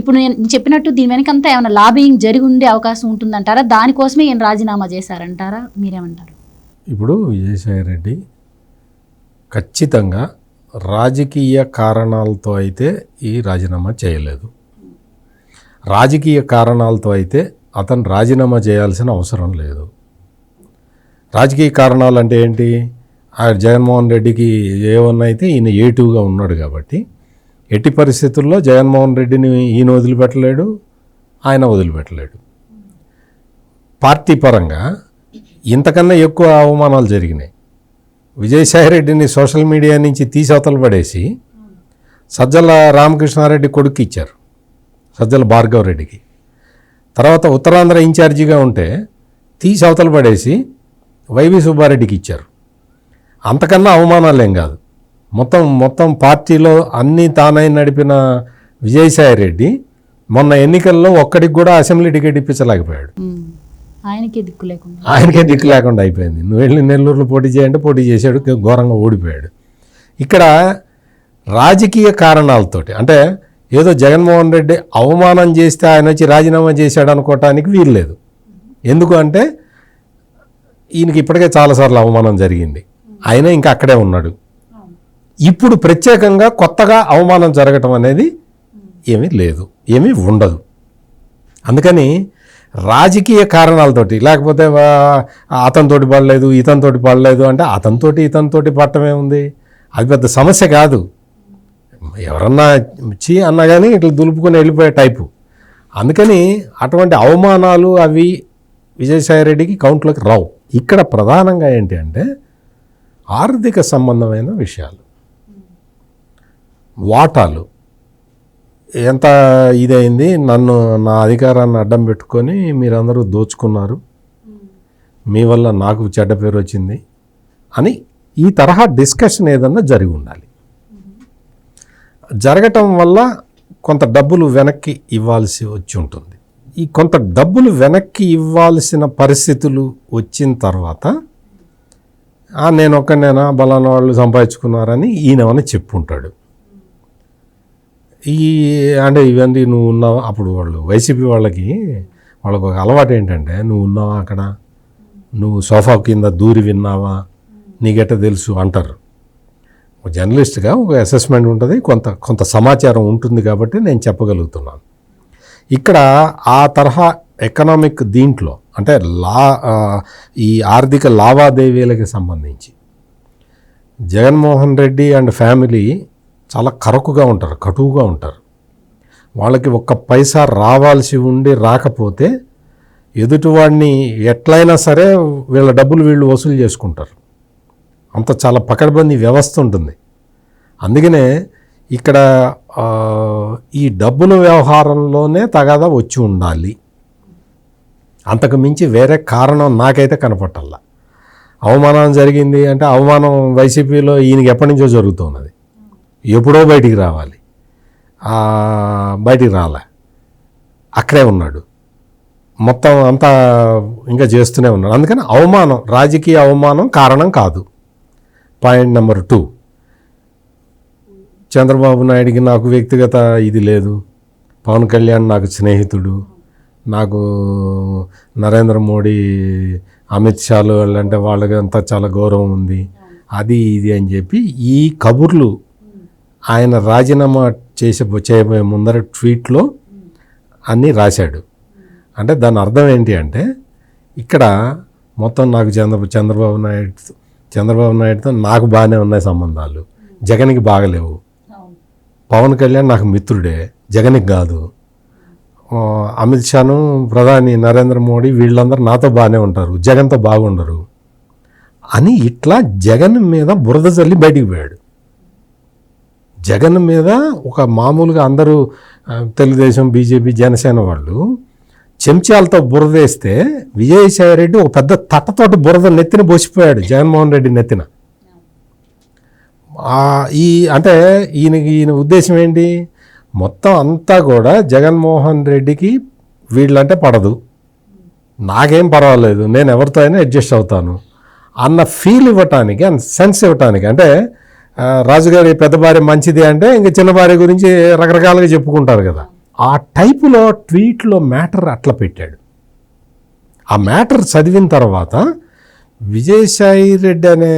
ఇప్పుడు నేను చెప్పినట్టు దీని వెనకంతా ఏమైనా లాబియింగ్ జరిగి ఉండే అవకాశం ఉంటుందంటారా, దానికోసమే ఈయన రాజీనామా చేశారంటారా, మీరేమంటారు? ఇప్పుడు విజయసాయిరెడ్డి ఖచ్చితంగా రాజకీయ కారణాలతో అయితే ఈ రాజీనామా చేయలేదు. రాజకీయ కారణాలతో అయితే అతను రాజీనామా చేయాల్సిన అవసరం లేదు. రాజకీయ కారణాలు అంటే ఏంటి, జగన్మోహన్ రెడ్డికి A1 అయితే ఈయన A2గా ఉన్నాడు కాబట్టి ఎట్టి పరిస్థితుల్లో జగన్మోహన్ రెడ్డిని ఈయన వదిలిపెట్టలేడు, ఆయన వదిలిపెట్టలేడు. పార్టీ పరంగా ఇంతకన్నా ఎక్కువ అవమానాలు జరిగినాయి. విజయసాయిరెడ్డిని సోషల్ మీడియా నుంచి తీసి అవతల పడేసి సజ్జల రామకృష్ణారెడ్డి కొడుకు ఇచ్చారు, సజ్జల భార్గవ రెడ్డికి. తర్వాత ఉత్తరాంధ్ర ఇన్ఛార్జిగా ఉంటే తీసి అవతల పడేసి వైవి సుబ్బారెడ్డికి ఇచ్చారు. అంతకన్నా అవమానాలేం కాదు. మొత్తం పార్టీలో అన్నీ తానై నడిపిన విజయసాయిరెడ్డి మొన్న ఎన్నికల్లో ఒక్కడికి కూడా అసెంబ్లీ టికెట్ ఇప్పించలేకపోయాడు. ఆయనకే దిక్కు లేకుండా అయిపోయింది. నువ్వు వెళ్ళి నెల్లూరులో పోటీ చేయంటే పోటీ చేశాడు, ఘోరంగా ఓడిపోయాడు. ఇక్కడ రాజకీయ కారణాలతోటి, అంటే ఏదో జగన్మోహన్ రెడ్డి అవమానం చేస్తే ఆయన వచ్చి రాజీనామా చేశాడు అనుకోవటానికి వీల్లేదు. ఎందుకు అంటే ఈయనకి ఇప్పటికే చాలాసార్లు అవమానం జరిగింది, ఆయన ఇంకా అక్కడే ఉన్నాడు. ఇప్పుడు ప్రత్యేకంగా కొత్తగా అవమానం జరగటం అనేది ఏమీ లేదు, ఏమీ ఉండదు. అందుకని రాజకీయ కారణాలతోటి, లేకపోతే అతనితోటి పడలేదు ఇతనితోటి పడలేదు అంటే ఇతనితోటి పడటమే ఉంది, అది పెద్ద సమస్య కాదు. ఎవరన్నా అన్నా కానీ ఇట్లా దులుపుకొని వెళ్ళిపోయే టైపు. అందుకని అటువంటి అవమానాలు అవి విజయసాయిరెడ్డికి కౌంట్లోకి రావు. ఇక్కడ ప్రధానంగా ఏంటి అంటే ఆర్థిక సంబంధమైన విషయాలు, వాటాలు ఎంత ఇదైంది, నా అధికారాన్ని అడ్డం పెట్టుకొని మీరందరూ దోచుకున్నారు, మీ వల్ల నాకు చెడ్డ పేరు వచ్చింది అని ఈ తరహా డిస్కషన్ ఏదన్నా జరిగి ఉండాలి. జరగటం వల్ల కొంత డబ్బులు వెనక్కి ఇవ్వాల్సి వచ్చి ఉంటుంది. ఈ కొంత డబ్బులు వెనక్కి ఇవ్వాల్సిన పరిస్థితులు వచ్చిన తర్వాత నేను ఒక్కనేనా బలానా వాళ్ళు సంపాదించుకున్నారని ఈయనమని చెప్పుంటాడు. అంటే ఇవన్నీ నువ్వు ఉన్నావా, అప్పుడు వాళ్ళు వైసీపీ వాళ్ళకి ఒక అలవాటు ఏంటంటే, నువ్వు ఉన్నావా అక్కడ, నువ్వు సోఫా కింద దూరి విన్నావా, నీకెట్ట తెలుసు అంటారు. ఒక జర్నలిస్ట్గా ఒక అసెస్మెంట్ ఉంటుంది, కొంత సమాచారం ఉంటుంది కాబట్టి నేను చెప్పగలుగుతున్నాను. ఇక్కడ ఆ తరహా ఎకనామిక్ దీంట్లో అంటే ఈ ఆర్థిక లావాదేవీలకి సంబంధించి జగన్మోహన్ రెడ్డి అండ్ ఫ్యామిలీ చాలా కరుకుగా ఉంటారు, కటువుగా ఉంటారు. వాళ్ళకి ఒక్క పైసా రావాల్సి ఉండి రాకపోతే ఎదుటివాడిని ఎట్లయినా సరే వీళ్ళ డబ్బులు వీళ్ళు వసూలు చేసుకుంటారు. అంత చాలా పకడ్బందీ వ్యవస్థ ఉంటుంది. అందుకనే ఇక్కడ ఈ డబ్బుల వ్యవహారంలోనే తగాదా వచ్చి ఉండాలి. అంతకు మించి వేరే కారణం నాకైతే కనపట్టల్లా. అవమానం జరిగింది అంటే అవమానం వైసీపీలో ఈయనకి ఎప్పటి నుంచో జరుగుతున్నది, ఎప్పుడో బయటికి రావాలి, బయటికి రాలే, అక్కడే ఉన్నాడు, మొత్తం అంతా ఇంకా చేస్తూనే ఉన్నాడు. అందుకని అవమానం, రాజకీయ అవమానం కారణం కాదు. పాయింట్ నెంబర్ 2, చంద్రబాబు నాయుడికి నాకు వ్యక్తిగత ఇది లేదు, పవన్ కళ్యాణ్ నాకు స్నేహితుడు, నాకు నరేంద్ర మోడీ అమిత్ షాలు వాళ్ళంటే వాళ్ళకి అంతా చాలా గౌరవం ఉంది, అది ఇది అని చెప్పి ఈ కబుర్లు ఆయన రాజీనామా చేయబోయే ముందర ట్వీట్లో అన్నీ రాశాడు. అంటే దాని అర్థం ఏంటి అంటే ఇక్కడ మొత్తం నాకు చంద్రబాబు నాయుడుతో నాకు బాగానే ఉన్నాయి సంబంధాలు, జగన్కి బాగలేవు. పవన్ కళ్యాణ్ నాకు మిత్రుడే, జగన్కి కాదు. అమిత్ షాను, ప్రధాని నరేంద్ర మోడీ వీళ్ళందరూ నాతో బాగానే ఉంటారు, జగన్తో బాగుండరు అని ఇట్లా జగన్ మీద బురద చల్లి బయటికి పోయాడు. జగన్ మీద ఒక మామూలుగా అందరూ తెలుగుదేశం, బీజేపీ, జనసేన వాళ్ళు చెంచాలతో బురదేస్తే విజయసాయి రెడ్డి ఒక పెద్ద తట్టతోటి బురద నెత్తిన పోసిపోయాడు జగన్మోహన్ రెడ్డి నెత్తిన. అంటే ఈయన ఉద్దేశం ఏంటి, మొత్తం అంతా కూడా జగన్మోహన్ రెడ్డికి వీళ్ళంటే పడదు, నాకేం పర్వాలేదు, నేను ఎవరితో అయినా అడ్జస్ట్ అవుతాను అన్న ఫీల్ ఇవ్వటానికి, అన్న సెన్స్ ఇవ్వటానికి. అంటే రాజుగారి పెద్ద భార్య మంచిది అంటే ఇంక చిన్న భార్య గురించి రకరకాలుగా చెప్పుకుంటారు కదా, ఆ టైపులో ట్వీట్లో మ్యాటర్ అట్లా పెట్టాడు. ఆ మ్యాటర్ చదివిన తర్వాత విజయసాయి రెడ్డి అనే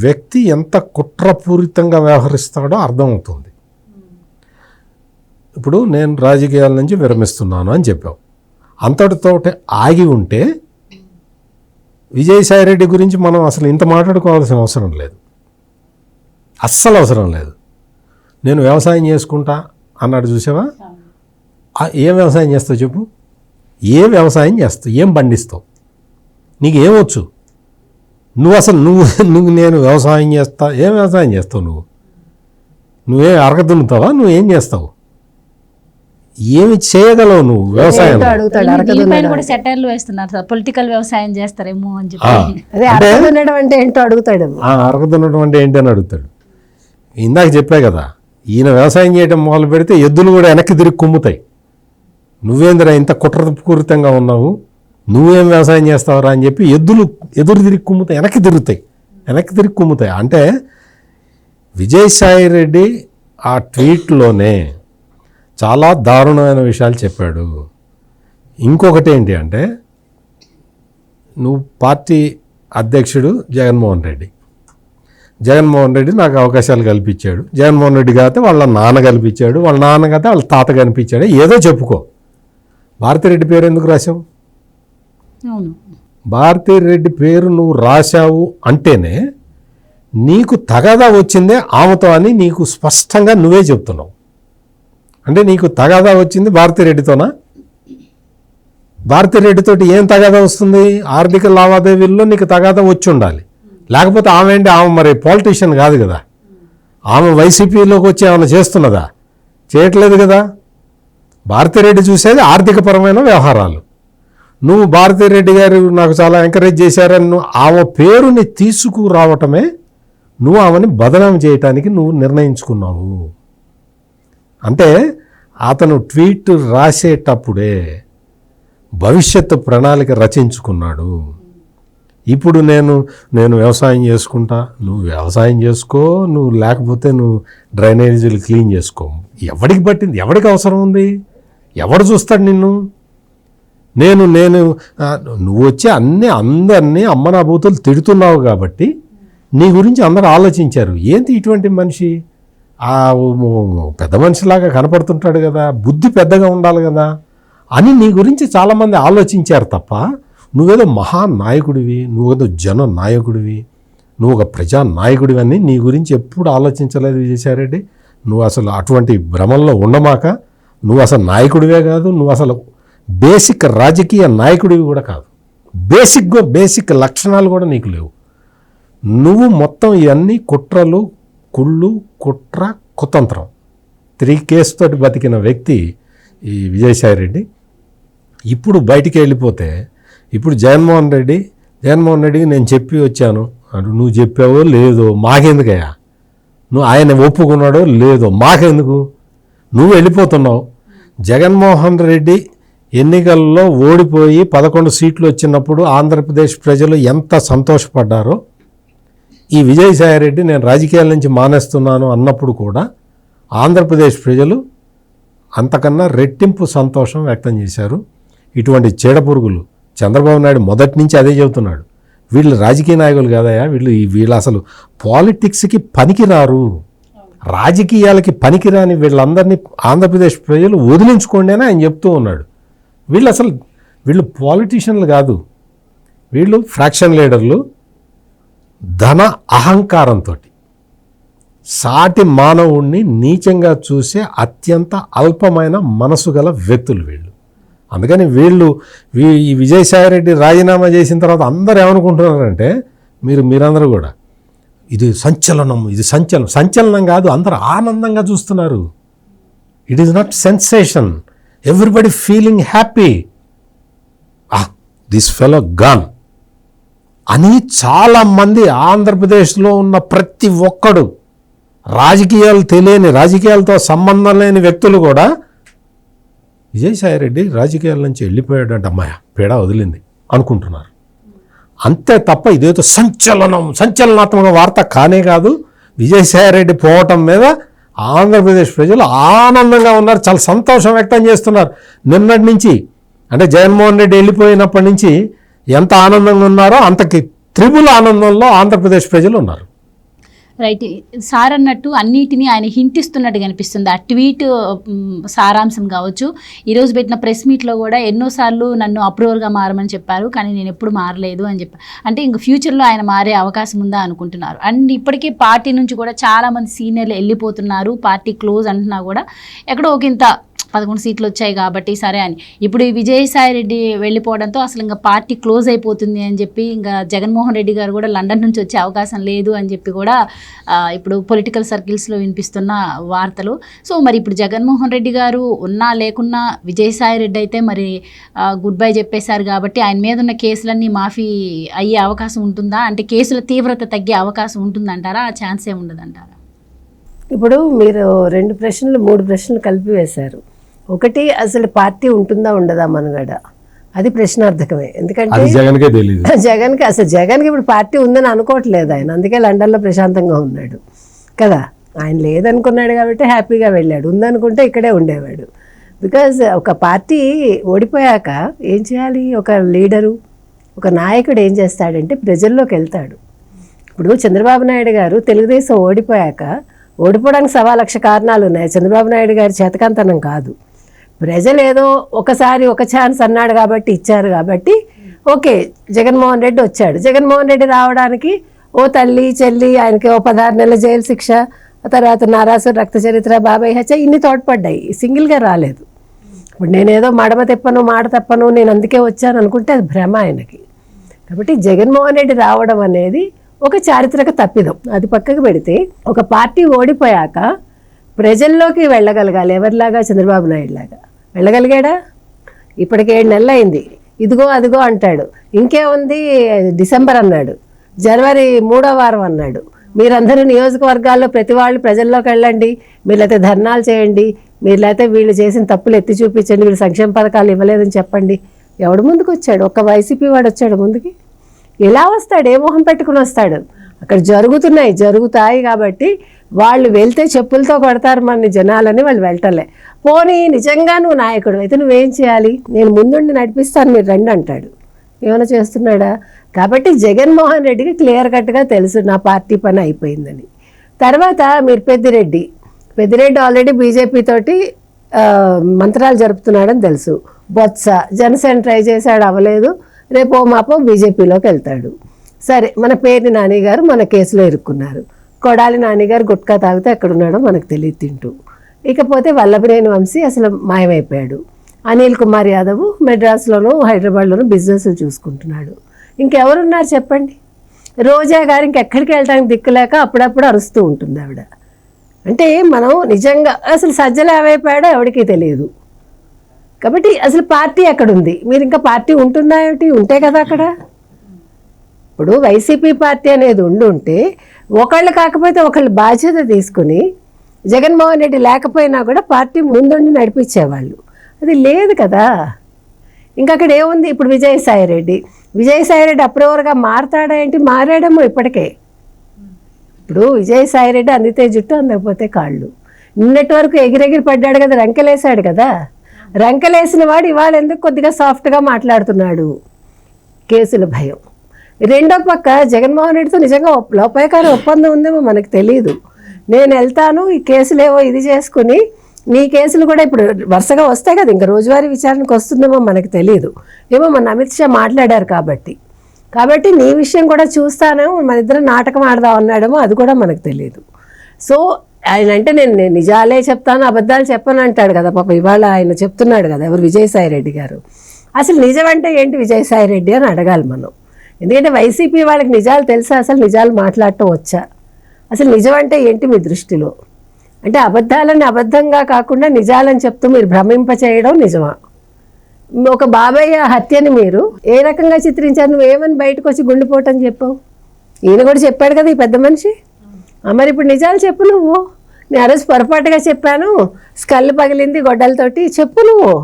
వ్యక్తి ఎంత కుట్రపూరితంగా వ్యవహరిస్తాడో అర్థమవుతుంది. ఇప్పుడు నేను రాజకీయాల నుంచి విరమిస్తున్నాను అని చెప్పావు, అంతటితోటి ఆగి ఉంటే విజయసాయి రెడ్డి గురించి మనం అసలు ఇంత మాట్లాడుకోవాల్సిన అవసరం లేదు, అస్సలు అవసరం లేదు. నేను వ్యవసాయం చేసుకుంటా అన్నాడు, చూసావా? ఏం వ్యవసాయం చేస్తావు చెప్పు, ఏ వ్యవసాయం చేస్తావు, ఏం పండిస్తావు, నీకు ఏమొచ్చు? నువ్వు నేను వ్యవసాయం చేస్తా, ఏం వ్యవసాయం చేస్తావు? నువ్వే అరగదున్నుతావా? నువ్వేం చేస్తావు? ఏమి చేయగలవు నువ్వు వ్యవసాయం? సెటర్లు వేస్తున్నారు సార్, పొలిటికల్ వ్యవసాయం చేస్తారేమో అని చెప్పి. అరగదున్నడం అంటే ఏంటో అడుగుతాడు. అరగదున్నడం అంటే ఏంటి అని అడుగుతాడు. ఇందాక చెప్పా కదా, ఈయన వ్యవసాయం చేయడం మొదలు పెడితే ఎద్దులు కూడా వెనక్కి తిరిగి కుమ్ముతాయి. నువ్వేందిరా ఇంత కుట్రపూరితంగా ఉన్నావు, నువ్వేం వ్యవసాయం చేస్తావురా అని చెప్పి ఎద్దులు ఎదురు తిరిగి కుమ్ముతాయి, వెనక్కి తిరిగి కుమ్ముతాయి. అంటే విజయసాయి రెడ్డి ఆ ట్వీట్లోనే చాలా దారుణమైన విషయాలు చెప్పాడు. ఇంకొకటి ఏంటి అంటే, నువ్వు పార్టీ అధ్యక్షుడు జగన్మోహన్ రెడ్డి నాకు అవకాశాలు కల్పించాడు. జగన్మోహన్ రెడ్డి కాకపోతే వాళ్ళ నాన్న కల్పించాడు, వాళ్ళ నాన్న కాకపోతే వాళ్ళ తాత కనిపించాడు, ఏదో చెప్పుకో. భారతిరెడ్డి పేరు ఎందుకు రాశావు? భారతిరెడ్డి పేరు నువ్వు రాశావు అంటేనే నీకు తగాదా వచ్చిందే ఆమెతో అని నీకు స్పష్టంగా నువ్వే చెప్తున్నావు. అంటే నీకు తగాదా వచ్చింది భారతిరెడ్డితోనా? భారతిరెడ్డితోటి ఏం తగాదా వస్తుంది? ఆర్థిక లావాదేవీల్లో నీకు తగాదా వచ్చి ఉండాలి, లేకపోతే ఆమె ఏంటి, ఆమె మరి పాలిటీషియన్ కాదు కదా, ఆమె వైసీపీలోకి వచ్చి ఏమైనా చేస్తున్నదా? చేయట్లేదు కదా. భారతిరెడ్డి చూసేది ఆర్థికపరమైన వ్యవహారాలు. నువ్వు భారతిరెడ్డి గారు నాకు చాలా ఎంకరేజ్ చేశారని నువ్వు ఆమె పేరుని తీసుకురావటమే నువ్వు ఆమెని బదనాం చేయటానికి నువ్వు నిర్ణయించుకున్నావు. అంటే అతను ట్వీట్ రాసేటప్పుడే భవిష్యత్తు ప్రణాళిక రచించుకున్నాడు. ఇప్పుడు నేను వ్యవసాయం చేసుకుంటా, నువ్వు వ్యవసాయం చేసుకో, నువ్వు లేకపోతే నువ్వు డ్రైనేజీలు క్లీన్ చేసుకో. ఎవడికి పట్టింది? ఎవడికి అవసరం ఉంది? ఎవడు చూస్తాడు నిన్ను? నువ్వు వచ్చి అందరినీ అమ్మనాభూతులు తిడుతున్నావు కాబట్టి నీ గురించి అందరూ ఆలోచించారు. ఏంటి ఇటువంటి మనిషి, ఆ పెద్ద మనిషిలాగా కనపడుతుంటాడు కదా, బుద్ధి పెద్దగా ఉండాలి కదా అని నీ గురించి చాలామంది ఆలోచించారు తప్ప నువ్వేదో మహానాయకుడివి, నువ్వేదో జన నాయకుడివి, నువ్వు ఒక ప్రజానాయకుడివి అని నీ గురించి ఎప్పుడు ఆలోచించలేదు విజయసాయిరెడ్డి. నువ్వు అసలు అటువంటి భ్రమంలో ఉండమాక. నువ్వు అసలు నాయకుడివే కాదు, నువ్వు అసలు బేసిక్ రాజకీయ నాయకుడివి కూడా కాదు. బేసిక్ లక్షణాలు కూడా నీకు లేవు. నువ్వు మొత్తం ఇవన్నీ కుట్రలు, కుళ్ళు, కుట్ర, కుతంత్రం 3 కేసుతోటి బతికిన వ్యక్తి ఈ విజయసాయిరెడ్డి. ఇప్పుడు బయటికి వెళ్ళిపోతే ఇప్పుడు జగన్మోహన్ రెడ్డికి నేను చెప్పి వచ్చాను అంటూ నువ్వు చెప్పావో లేదో మాకెందుకయ్యా, నువ్వు ఆయన ఒప్పుకున్నాడో లేదో మాకెందుకు, నువ్వు వెళ్ళిపోతున్నావు. జగన్మోహన్ రెడ్డి ఎన్నికల్లో ఓడిపోయి 11 సీట్లు వచ్చినప్పుడు ఆంధ్రప్రదేశ్ ప్రజలు ఎంత సంతోషపడ్డారో, ఈ విజయసాయిరెడ్డి నేను రాజకీయాల నుంచి మానేస్తున్నాను అన్నప్పుడు కూడా ఆంధ్రప్రదేశ్ ప్రజలు అంతకన్నా రెట్టింపు సంతోషం వ్యక్తం చేశారు. ఇటువంటి చీడపురుగులు చంద్రబాబు నాయుడు మొదటి నుంచి అదే చెబుతున్నాడు, వీళ్ళు రాజకీయ నాయకులు కాదయా, వీళ్ళు అసలు పాలిటిక్స్కి పనికిరారు, రాజకీయాలకి పనికిరాని వీళ్ళందరినీ ఆంధ్రప్రదేశ్ ప్రజలు వదిలించుకోండి అని ఆయన చెప్తూ ఉన్నాడు. వీళ్ళు పాలిటీషియన్లు కాదు, వీళ్ళు ఫ్రాక్షన్ లీడర్లు, ధన అహంకారంతో సాటి మానవుణ్ణి నీచంగా చూసే అత్యంత అల్పమైన మనసు గల వ్యక్తులు వీళ్ళు. అందుకని ఈ విజయసాయిరెడ్డి రాజీనామా చేసిన తర్వాత అందరూ ఏమనుకుంటున్నారంటే మీరందరూ కూడా ఇది సంచలనం కాదు, అందరూ ఆనందంగా చూస్తున్నారు. It is not sensation, everybody feeling happy, this fellow gone అని చాలామంది ఆంధ్రప్రదేశ్లో ఉన్న ప్రతి ఒక్కడు, రాజకీయాలు తెలియని, రాజకీయాలతో సంబంధం లేని వ్యక్తులు కూడా విజయసాయిరెడ్డి రాజకీయాల నుంచి వెళ్ళిపోయాడంటే అమ్మాయ పేడ వదిలింది అనుకుంటున్నారు. అంతే తప్ప ఇదేదో సంచలనాత్మక వార్త కానే కాదు. విజయసాయిరెడ్డి పోవటం మీద ఆంధ్రప్రదేశ్ ప్రజలు ఆనందంగా ఉన్నారు, చాలా సంతోషం వ్యక్తం చేస్తున్నారు. నిన్నటి నుంచి అంటే జగన్మోహన్ రెడ్డి వెళ్ళిపోయినప్పటి నుంచి ఎంత ఆనందంగా ఉన్నారో అంతకి త్రిపుల్ ఆనందంలో ఆంధ్రప్రదేశ్ ప్రజలు ఉన్నారు. రైట్ సార్ అన్నట్టు అన్నిటినీ ఆయన హింటిస్తున్నట్టు కనిపిస్తుంది. ఆ ట్వీట్ సారాంశం కావచ్చు, ఈరోజు పెట్టిన ప్రెస్ మీట్లో కూడా ఎన్నోసార్లు నన్ను అప్రూవర్గా మారమని చెప్పారు, కానీ నేను ఎప్పుడు మారలేదు అని చెప్పారు. అంటే ఇంక ఫ్యూచర్లో ఆయన మారే అవకాశం ఉందా అనుకుంటున్నారు. అండ్ ఇప్పటికే పార్టీ నుంచి కూడా చాలామంది సీనియర్లు వెళ్ళిపోతున్నారు, పార్టీ క్లోజ్ అంటున్నా కూడా ఎక్కడో ఒకంత 11 సీట్లు వచ్చాయి కాబట్టి సరే అని. ఇప్పుడు ఈ విజయసాయిరెడ్డి వెళ్ళిపోవడంతో అసలు ఇంకా పార్టీ క్లోజ్ అయిపోతుంది అని చెప్పి ఇంకా జగన్మోహన్ రెడ్డి గారు కూడా లండన్ నుంచి వచ్చే అవకాశం లేదు అని చెప్పి కూడా ఇప్పుడు పొలిటికల్ సర్కిల్స్లో వినిపిస్తున్న వార్తలు. సో మరి ఇప్పుడు జగన్మోహన్ రెడ్డి గారు ఉన్నా లేకున్నా విజయసాయిరెడ్డి అయితే మరి గుడ్ బై చెప్పేశారు కాబట్టి ఆయన మీద ఉన్న కేసులన్నీ మాఫీ అయ్యే అవకాశం ఉంటుందా, అంటే కేసుల తీవ్రత తగ్గే అవకాశం ఉంటుందంటారా, ఆ ఛాన్స్ ఏముండదంటారా? ఇప్పుడు మీరు 3 ప్రశ్నలు కలిపి వేశారు. ఒకటి, అసలు పార్టీ ఉంటుందా ఉండదా మనుగడ, అది ప్రశ్నార్థకమే. ఎందుకంటే జగన్కి ఇప్పుడు పార్టీ ఉందని అనుకోవట్లేదు ఆయన, అందుకే లండన్లో ప్రశాంతంగా ఉన్నాడు కదా. ఆయన లేదనుకున్నాడు కాబట్టి హ్యాపీగా వెళ్ళాడు, ఉందనుకుంటే ఇక్కడే ఉండేవాడు. బికాజ్ ఒక పార్టీ ఓడిపోయాక ఏం చేయాలి, ఒక లీడరు, ఒక నాయకుడు ఏం చేస్తాడంటే ప్రజల్లోకి వెళ్తాడు. ఇప్పుడు చంద్రబాబు నాయుడు గారు తెలుగుదేశం ఓడిపోవడానికి 1,00,000 కారణాలు ఉన్నాయి. చంద్రబాబు నాయుడు గారి చేతకంతనం కాదు, ప్రజలు ఏదో ఒకసారి ఒక ఛాన్స్ అన్నాడు కాబట్టి ఇచ్చారు కాబట్టి ఓకే జగన్మోహన్ రెడ్డి వచ్చాడు. జగన్మోహన్ రెడ్డి రావడానికి ఓ తల్లి చెల్లి ఆయనకి ఓ 16 నెలల జైలు శిక్ష, తర్వాత నారాసు రక్త చరిత్ర, బాబాయ్ హత్య, ఇన్ని తోడ్పడ్డాయి, సింగిల్గా రాలేదు. ఇప్పుడు నేనేదో మడమ తెప్పను మాట తప్పను నేను అందుకే వచ్చాను అనుకుంటే అది భ్రమ ఆయనకి. కాబట్టి జగన్మోహన్ రెడ్డి రావడం అనేది ఒక చారిత్రక తప్పిదం. అది పక్కకు పెడితే ఒక పార్టీ ఓడిపోయాక ప్రజల్లోకి వెళ్ళగలగాలి. ఎవరిలాగా? చంద్రబాబు నాయుడు లాగా వెళ్ళగలిగాడా? ఇప్పటికి 7 నెలలు అయింది, ఇదిగో అదిగో అంటాడు. ఇంకేముంది, డిసెంబర్ అన్నాడు, జనవరి 3వ వారం అన్నాడు. మీరందరూ నియోజకవర్గాల్లో ప్రతి వాళ్ళు ప్రజల్లోకి వెళ్ళండి, మీరు లేకపోతే ధర్నాలు చేయండి, మీరు లేకపోతే వీళ్ళు చేసిన తప్పులు ఎత్తి చూపించండి, వీళ్ళు సంక్షేమ పథకాలు ఇవ్వలేదని చెప్పండి. ఎవడు ముందుకు వచ్చాడు? ఒక్క వైసీపీ వాడు వచ్చాడు ముందుకి? ఎలా వస్తాడు? ఏ మొహం పెట్టుకుని వస్తాడు? అక్కడ జరుగుతాయి కాబట్టి వాళ్ళు వెళ్తే చెప్పులతో కొడతారు మన జనాలని వాళ్ళు వెళ్ళటలే. పోనీ నిజంగా నువ్వు నాయకుడు అయితే నువ్వేం చేయాలి? నేను ముందుండి నడిపిస్తాను, మీరు రండి అంటాడు. ఏమైనా చేస్తున్నాడా? కాబట్టి జగన్మోహన్ రెడ్డికి క్లియర్ కట్గా తెలుసు నా పార్టీ పని అయిపోయిందని. తర్వాత మీరు పెద్దిరెడ్డి ఆల్రెడీ బీజేపీ తోటి మంత్రాలు జరుపుతున్నాడని తెలుసు. బొత్స జనసేన ట్రై చేశాడు, అవ్వలేదు, రేపో మాపో బీజేపీలోకి వెళ్తాడు. సరే, మన పేర్ని నాని గారు మన కేసులో ఇరుక్కున్నారు. కొడాలి నాని గారు గుట్కా తాగితే ఎక్కడున్నాడో మనకు తెలియదు తింటూ. ఇకపోతే వల్లభనేని వంశీ అసలు మాయమైపోయాడు. అనిల్ కుమార్ యాదవ్ మెడ్రాస్లోనూ హైదరాబాద్లోనూ బిజినెస్లు చూసుకుంటున్నాడు. ఇంకెవరున్నారు చెప్పండి? రోజా గారు ఇంకెక్కడికి వెళ్ళడానికి దిక్కులేక అప్పుడప్పుడు అరుస్తూ ఉంటుంది ఆవిడ. అంటే మనం నిజంగా అసలు సజ్జలు ఏమైపోయాడో ఎవరికీ తెలియదు. కాబట్టి అసలు పార్టీ ఎక్కడుంది? మీరు ఇంకా పార్టీ ఉంటుందా ఏమిటి? ఉంటే కదా అక్కడ. ఇప్పుడు వైసీపీ పార్టీ అనేది ఉంటే ఒకళ్ళు కాకపోతే ఒకళ్ళు బాధ్యత తీసుకుని జగన్మోహన్ రెడ్డి లేకపోయినా కూడా పార్టీ ముందుండి నడిపించేవాళ్ళు. అది లేదు కదా. ఇంకా అక్కడ ఏముంది? ఇప్పుడు విజయసాయి రెడ్డి అప్రూవర్గా మారతాడా ఏంటి? మారాడేమో ఇప్పటికే. ఇప్పుడు విజయసాయి రెడ్డి అందితే జుట్టు, అందకపోతే కాళ్ళు. నిన్నటి వరకు ఎగిరెగిరి పడ్డాడు కదా, రంకెలేసాడు కదా. రంకెలేసిన వాడు ఇవాళ ఎందుకు కొద్దిగా సాఫ్ట్గా మాట్లాడుతున్నాడు? కేసుల భయం. రెండో పక్క జగన్మోహన్ రెడ్డితో నిజంగా లోపాయకారి ఒప్పందం ఉందేమో మనకు తెలియదు. నేను వెళ్తాను, ఈ కేసులేవో ఇది చేసుకుని, నీ కేసులు కూడా ఇప్పుడు వరుసగా వస్తాయి కదా, ఇంకా రోజువారీ విచారణకు వస్తుందేమో మనకు తెలియదు. ఏమో మన అమిత్ షా మాట్లాడారు కాబట్టి నీ విషయం కూడా చూస్తానేమో, మన ఇద్దరం నాటకం ఆడదాం అన్నాడేమో, అది కూడా మనకు తెలియదు. సో ఆయన అంటే నేను నిజాలే చెప్తాను, అబద్ధాలు చెప్పను అంటాడు కదా. పాప ఇవాళ ఆయన చెప్తున్నాడు కదా, ఎవరు? విజయసాయి రెడ్డి గారు. అసలు నిజం అంటే ఏంటి విజయసాయి రెడ్డి అని అడగాలి మనం. ఎందుకంటే వైసీపీ వాళ్ళకి నిజాలు తెలుసా? అసలు నిజాలు మాట్లాడటం వచ్చా? అసలు నిజం అంటే ఏంటి మీ దృష్టిలో? అంటే అబద్ధాలని అబద్ధంగా కాకుండా నిజాలని చెప్తూ మీరు భ్రమింపచేయడం నిజమా? ఒక బాబాయ్య హత్యని మీరు ఏ రకంగా చిత్రించారు? నువ్వేమని బయటకు వచ్చి గుండెపోటని చెప్పావు? ఈయన కూడా చెప్పాడు కదా, ఈ పెద్ద మనిషి. మరి ఇప్పుడు నిజాలు చెప్పు నువ్వు. నేను ఆ రోజు పొరపాటుగా చెప్పాను, స్కల్ పగిలింది గొడ్డలతోటి, చెప్పు నువ్వు.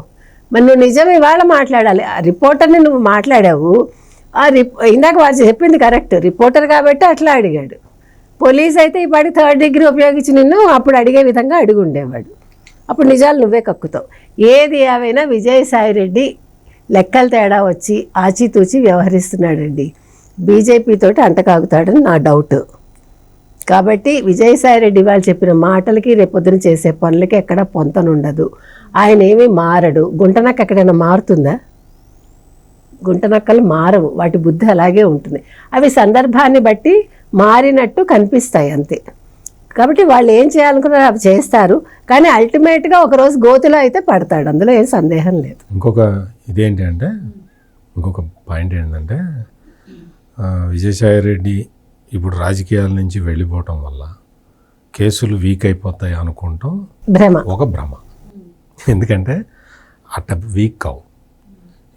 మరి నువ్వు నిజం ఇవాళ మాట్లాడాలి. ఆ రిపోర్టర్ని నువ్వు మాట్లాడావు. ఇందాక వారు చెప్పింది కరెక్ట్, రిపోర్టర్ కాబట్టి అట్లా అడిగాడు. పోలీస్ అయితే ఈ పాటి 3rd డిగ్రీ ఉపయోగించి నిన్ను అప్పుడు అడిగే విధంగా అడిగి ఉండేవాడు. అప్పుడు నిజాలు నువ్వే కక్కుతావు. ఏది ఏవైనా విజయసాయి రెడ్డి లెక్కల తేడా వచ్చి ఆచితూచి వ్యవహరిస్తున్నాడండి. బీజేపీతోటి అంటకాగుతాడని నా డౌట్. కాబట్టి విజయసాయి రెడ్డి వాళ్ళు చెప్పిన మాటలకి రేపొద్దున చేసే పనులకి ఎక్కడ పొంతనుండదు. ఆయన ఏమీ మారడు. గుంటనక్క ఎక్కడైనా మారుతుందా? గుంటనక్కలు మారవు, వాటి బుద్ధి అలాగే ఉంటుంది. అవి సందర్భాన్ని బట్టి మారినట్టు కనిపిస్తాయి అంతే. కాబట్టి వాళ్ళు ఏం చేయాలనుకున్నారో అవి చేస్తారు. కానీ అల్టిమేట్గా ఒకరోజు గోతిలో అయితే పడతాడు, అందులో ఏం సందేహం లేదు. ఇంకొక పాయింట్ ఏంటంటే విజయసాయి రెడ్డి ఇప్పుడు రాజకీయాల నుంచి వెళ్ళిపోవటం వల్ల కేసులు వీక్ అయిపోతాయి అనుకుంటాం ఒక భ్రమ. ఎందుకంటే అట్ట వీక్ కావు.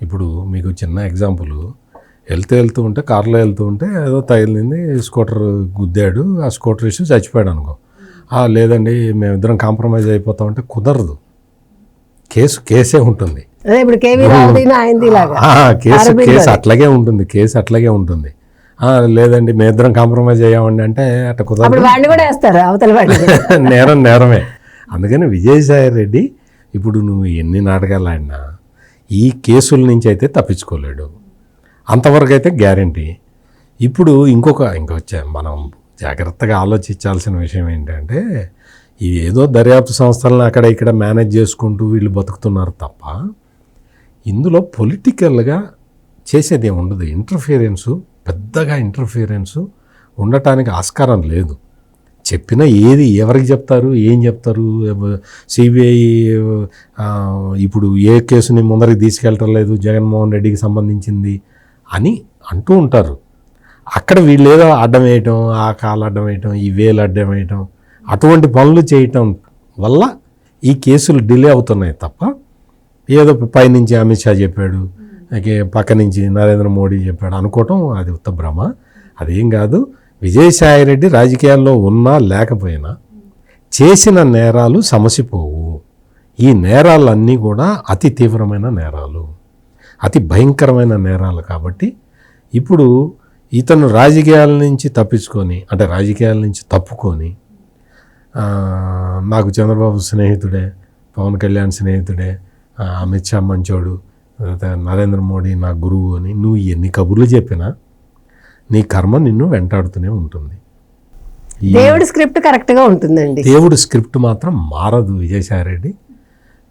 ఇప్పుడు మీకు చిన్న ఎగ్జాంపుల్, వెళ్తూ ఉంటే కారులో వెళ్తూ ఉంటే ఏదో తగిలింది, స్కూటర్ గుద్దాడు, ఆ స్కూటర్ ఇష్యూ చచ్చిపోయాడు అనుకో. లేదండి మేమిద్దరం కాంప్రమైజ్ అయిపోతామంటే కుదరదు. కేసే ఉంటుంది. కేసు అట్లాగే ఉంటుంది. లేదండి మేమిద్దరం కాంప్రమైజ్ అయ్యామండి అంటే అట్లా కుదరదు. నేరమే. అందుకని విజయసాయి రెడ్డి ఇప్పుడు నువ్వు ఎన్ని నాటకాలు ఆడినా ఈ కేసుల నుంచి అయితే తప్పించుకోలేడు, అంతవరకు అయితే గ్యారంటీ. ఇప్పుడు ఇంకొచ్చా మనం జాగ్రత్తగా ఆలోచించాల్సిన విషయం ఏంటంటే, ఇది ఏదో దర్యాప్తు సంస్థలను అక్కడ ఇక్కడ మేనేజ్ చేసుకుంటూ వీళ్ళు బతుకుతున్నారు తప్ప ఇందులో పొలిటికల్గా చేసేది ఏమి ఉండదు. పెద్దగా ఇంటర్ఫియరెన్సు ఉండటానికి ఆస్కారం లేదు. చెప్పినా ఎవరికి చెప్తారు, ఏం చెప్తారు? సిబిఐ ఇప్పుడు ఏ కేసుని ముందరికి తీసుకెళ్ళటం లేదు, జగన్మోహన్ రెడ్డికి సంబంధించింది అని అంటూ ఉంటారు. అక్కడ వీళ్ళు ఏదో అడ్డం వేయటం, ఆ కాలు అడ్డం వేయటం, ఈ వేలు అడ్డం వేయటం, అటువంటి పనులు చేయటం వల్ల ఈ కేసులు డిలే అవుతున్నాయి తప్ప ఏదో పైనుంచి అమిత్ షా చెప్పాడు, పక్క నుంచి నరేంద్ర మోడీ చెప్పాడు అనుకోవటం అది ఉత్త భ్రమ. అదేం కాదు. విజయసాయి రెడ్డి రాజకీయాల్లో ఉన్నా లేకపోయినా చేసిన నేరాలు సమసిపోవు. ఈ నేరాలన్నీ కూడా అతి తీవ్రమైన నేరాలు, అతి భయంకరమైన నేరాలు. కాబట్టి ఇప్పుడు ఇతను రాజకీయాల నుంచి తప్పుకొని నాకు చంద్రబాబు స్నేహితుడే, పవన్ కళ్యాణ్ స్నేహితుడే, అమిత్ షా మంచోడు, అదే నరేంద్ర మోడీ నా గురువు అని నువ్వు ఎన్ని కబుర్లు చెప్పినా నీ కర్మ నిన్ను వెంటాడుతూనే ఉంటుంది. దేవుడి స్క్రిప్ట్ కరెక్ట్గా ఉంటుందండి. దేవుడి స్క్రిప్ట్ మాత్రం మారదు విజయసాయి రెడ్డి.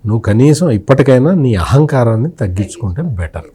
నువ్వు కనీసం ఇప్పటికైనా నీ అహంకారాన్ని తగ్గించుకుంటే బెటర్.